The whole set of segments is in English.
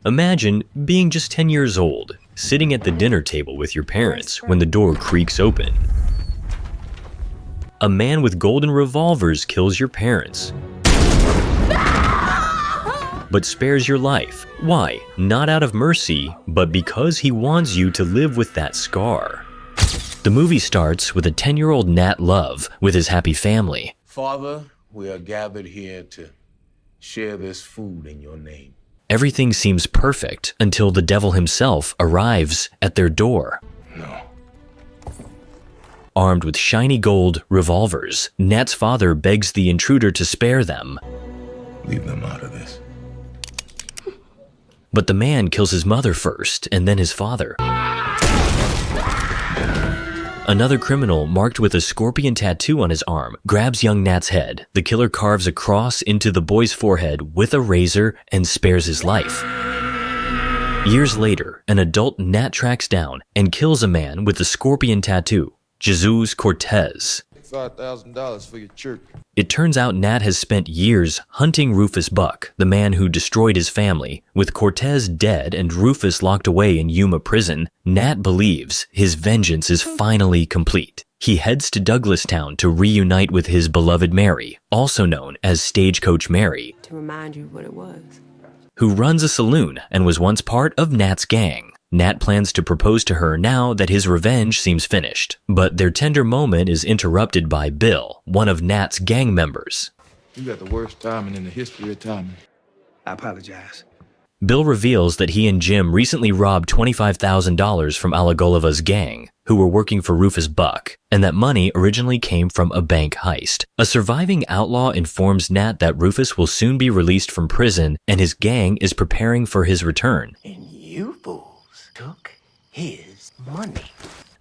Imagine being just 10 years old, sitting at the dinner table with your parents when the door creaks open. A man with golden revolvers kills your parents, but spares your life. Why? Not out of mercy, but because he wants you to live with that scar. The movie starts with a 10-year-old Nat Love with his happy family. Father, we are gathered here to share this food in your name. Everything seems perfect until the devil himself arrives at their door. No. Armed with shiny gold revolvers, Nat's father begs the intruder to spare them. Leave them out of this. But the man kills his mother first, and then his father. Another criminal, marked with a scorpion tattoo on his arm, grabs young Nat's head. The killer carves a cross into the boy's forehead with a razor and spares his life. Years later, an adult Nat tracks down and kills a man with the scorpion tattoo, Jesus Cortez. $5,000 for your church. It turns out Nat has spent years hunting Rufus Buck, the man who destroyed his family. With Cortez dead and Rufus locked away in Yuma prison, Nat believes his vengeance is finally complete. He heads to Douglastown to reunite with his beloved Mary, also known as Stagecoach Mary, to remind you what it was, who runs a saloon and was once part of Nat's gang. Nat plans to propose to her now that his revenge seems finished, but their tender moment is interrupted by Bill, one of Nat's gang members. You got the worst timing in the history of timing. I apologize. Bill reveals that he and Jim recently robbed $25,000 from Alagoliva's gang, who were working for Rufus Buck, and that money originally came from a bank heist. A surviving outlaw informs Nat that Rufus will soon be released from prison and his gang is preparing for his return. And you fools took his money.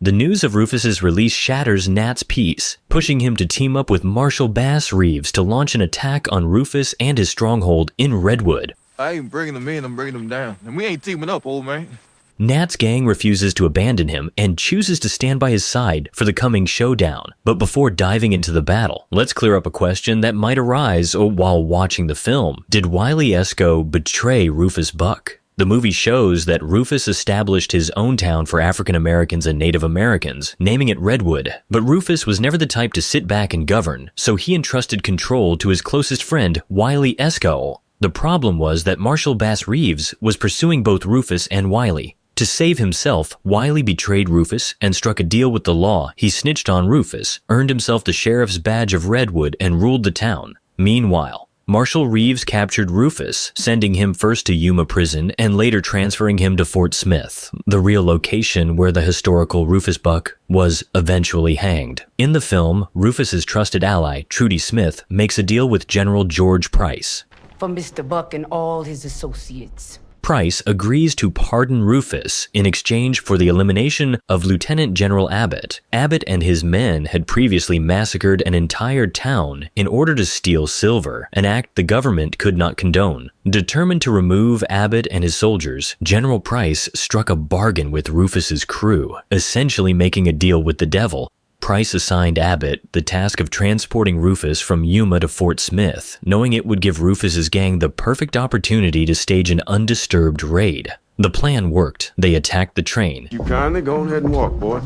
The news of Rufus's release shatters Nat's peace, pushing him to team up with Marshal Bass Reeves to launch an attack on Rufus and his stronghold in Redwood. I ain't bringing them in, I'm bringing them down. And we ain't teaming up, old man. Nat's gang refuses to abandon him and chooses to stand by his side for the coming showdown. But before diving into the battle, let's clear up a question that might arise while watching the film. Did Wiley Esco betray Rufus Buck? The movie shows that Rufus established his own town for African Americans and Native Americans, naming it Redwood. But Rufus was never the type to sit back and govern, so he entrusted control to his closest friend, Wiley Esco. The problem was that Marshal Bass Reeves was pursuing both Rufus and Wiley. To save himself, Wiley betrayed Rufus and struck a deal with the law. He snitched on Rufus, earned himself the sheriff's badge of Redwood, and ruled the town. Meanwhile, Marshal Reeves captured Rufus, sending him first to Yuma prison and later transferring him to Fort Smith, the real location where the historical Rufus Buck was eventually hanged. In the film, Rufus's trusted ally, Trudy Smith, makes a deal with General George Price. for Mr. Buck and all his associates. Price agrees to pardon Rufus in exchange for the elimination of Lieutenant General Abbott. Abbott and his men had previously massacred an entire town in order to steal silver, an act the government could not condone. Determined to remove Abbott and his soldiers, General Price struck a bargain with Rufus's crew, essentially making a deal with the devil. Price assigned Abbott the task of transporting Rufus from Yuma to Fort Smith, knowing it would give Rufus's gang the perfect opportunity to stage an undisturbed raid. The plan worked. They attacked the train, You kindly go ahead and walk, boy.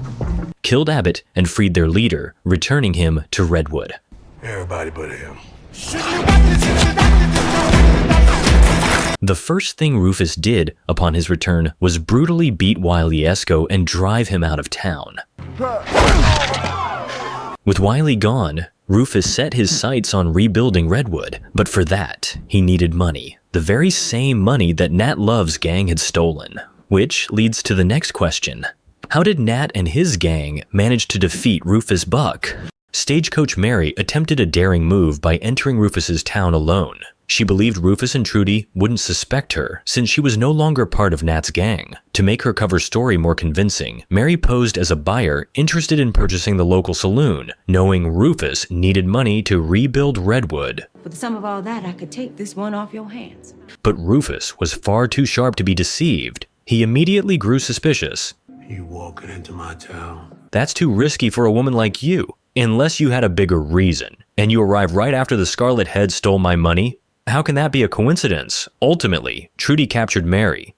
killed Abbott, and freed their leader, returning him to Redwood. Everybody but him. The first thing Rufus did upon his return was brutally beat Wiley Esco and drive him out of town. With Wiley gone, Rufus set his sights on rebuilding Redwood, but for that, he needed money. The very same money that Nat Love's gang had stolen. Which leads to the next question. How did Nat and his gang manage to defeat Rufus Buck? Stagecoach Mary attempted a daring move by entering Rufus's town alone. She believed Rufus and Trudy wouldn't suspect her since she was no longer part of Nat's gang. To make her cover story more convincing, Mary posed as a buyer interested in purchasing the local saloon, knowing Rufus needed money to rebuild Redwood. For the sum of all that, I could take this one off your hands. But Rufus was far too sharp to be deceived. He immediately grew suspicious. You walking into my town? That's too risky for a woman like you. Unless you had a bigger reason, and you arrived right after the Scarlet Head stole my money. How can that be a coincidence? Ultimately, Trudy captured Mary.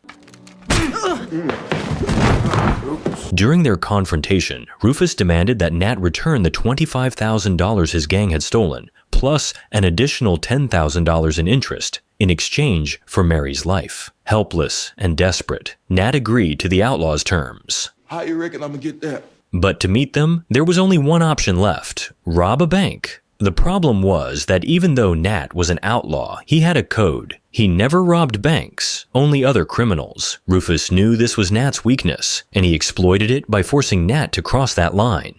During their confrontation, Rufus demanded that Nat return the $25,000 his gang had stolen, plus an additional $10,000 in interest, in exchange for Mary's life. Helpless and desperate, Nat agreed to the outlaw's terms. How you reckon I'm gonna get that? But to meet them, there was only one option left: rob a bank. The problem was that even though Nat was an outlaw, he had a code. He never robbed banks, only other criminals. Rufus knew this was Nat's weakness, and he exploited it by forcing Nat to cross that line.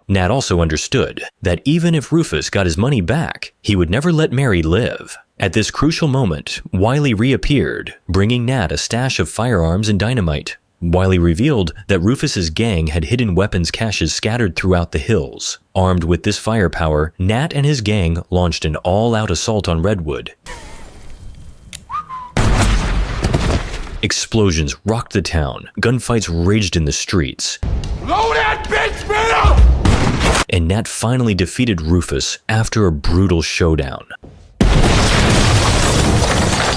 Nat also understood that even if Rufus got his money back, he would never let Mary live. At this crucial moment, Wiley reappeared, bringing Nat a stash of firearms and dynamite. Wiley revealed that Rufus's gang had hidden weapons caches scattered throughout the hills. Armed with this firepower, Nat and his gang launched an all-out assault on Redwood. Explosions rocked the town, gunfights raged in the streets. Blow that bitch, man! And Nat finally defeated Rufus after a brutal showdown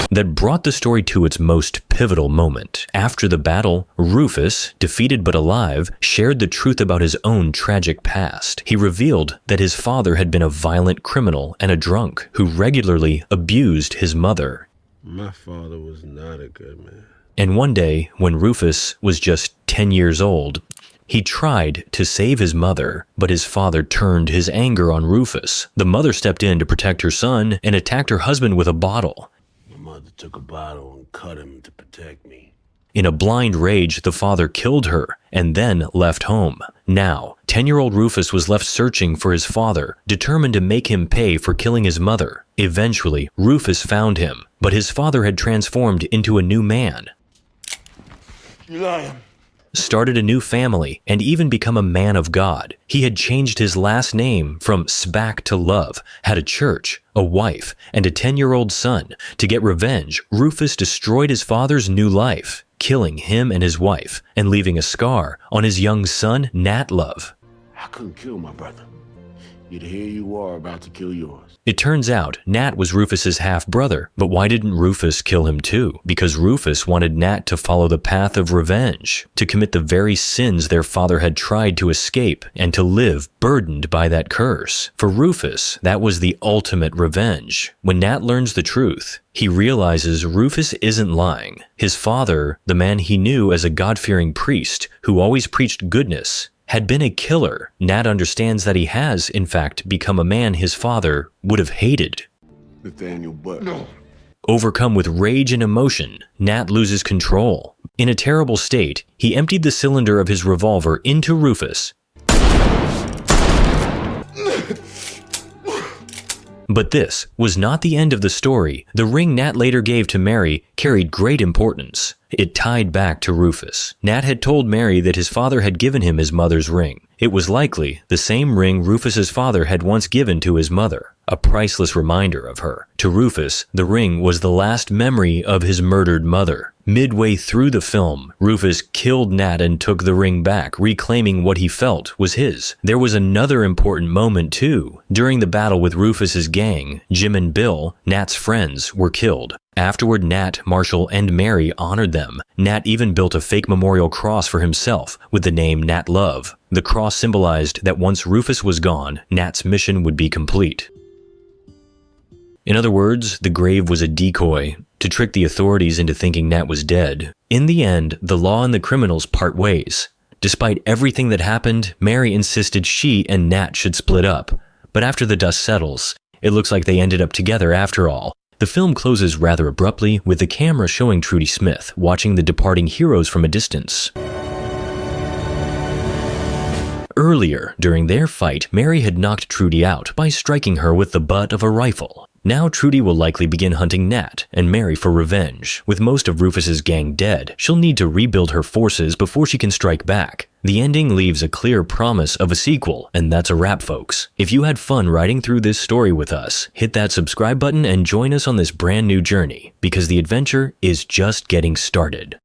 that brought the story to its most pivotal moment. After the battle, Rufus, defeated but alive, shared the truth about his own tragic past. He revealed that his father had been a violent criminal and a drunk who regularly abused his mother. My father was not a good man. And one day, when Rufus was just 10 years old, he tried to save his mother, but his father turned his anger on Rufus. The mother stepped in to protect her son and attacked her husband with a bottle. My mother took a bottle and cut him to protect me. In a blind rage, the father killed her and then left home. Now, 10-year-old Rufus was left searching for his father, determined to make him pay for killing his mother. Eventually, Rufus found him, but his father had transformed into a new man. You lying. Started a new family, and even become a man of God. He had changed his last name from Spack to Love, had a church, a wife, and a 10-year-old son. To get revenge, Rufus destroyed his father's new life, killing him and his wife, and leaving a scar on his young son, Nat Love. I couldn't kill my brother. Yet here you are about to kill yours. It turns out Nat was Rufus's half-brother, but why didn't Rufus kill him too? Because Rufus wanted Nat to follow the path of revenge, to commit the very sins their father had tried to escape, and to live burdened by that curse. For Rufus, that was the ultimate revenge. When Nat learns the truth, he realizes Rufus isn't lying. His father, the man he knew as a God-fearing priest who always preached goodness, had been a killer. Nat understands that he has, in fact, become a man his father would have hated. Nathaniel Buck. No. Overcome with rage and emotion, Nat loses control. In a terrible state, he emptied the cylinder of his revolver into Rufus. But this was not the end of the story. The ring Nat later gave to Mary carried great importance. It tied back to Rufus. Nat had told Mary that his father had given him his mother's ring. It was likely the same ring Rufus's father had once given to his mother, a priceless reminder of her. To Rufus, the ring was the last memory of his murdered mother. Midway through the film, Rufus killed Nat and took the ring back, reclaiming what he felt was his. There was another important moment too. During the battle with Rufus's gang, Jim and Bill, Nat's friends, were killed. Afterward, Nat, Marshall, and Mary honored them. Nat even built a fake memorial cross for himself with the name Nat Love. The cross symbolized that once Rufus was gone, Nat's mission would be complete. In other words, the grave was a decoy to trick the authorities into thinking Nat was dead. In the end, the law and the criminals part ways. Despite everything that happened, Mary insisted she and Nat should split up. But after the dust settles, it looks like they ended up together after all. The film closes rather abruptly, with the camera showing Trudy Smith watching the departing heroes from a distance. Earlier, during their fight, Mary had knocked Trudy out by striking her with the butt of a rifle. Now Trudy will likely begin hunting Nat and Mary for revenge. With most of Rufus's gang dead, she'll need to rebuild her forces before she can strike back. The ending leaves a clear promise of a sequel, and that's a wrap, folks. If you had fun writing through this story with us, hit that subscribe button and join us on this brand new journey, because the adventure is just getting started.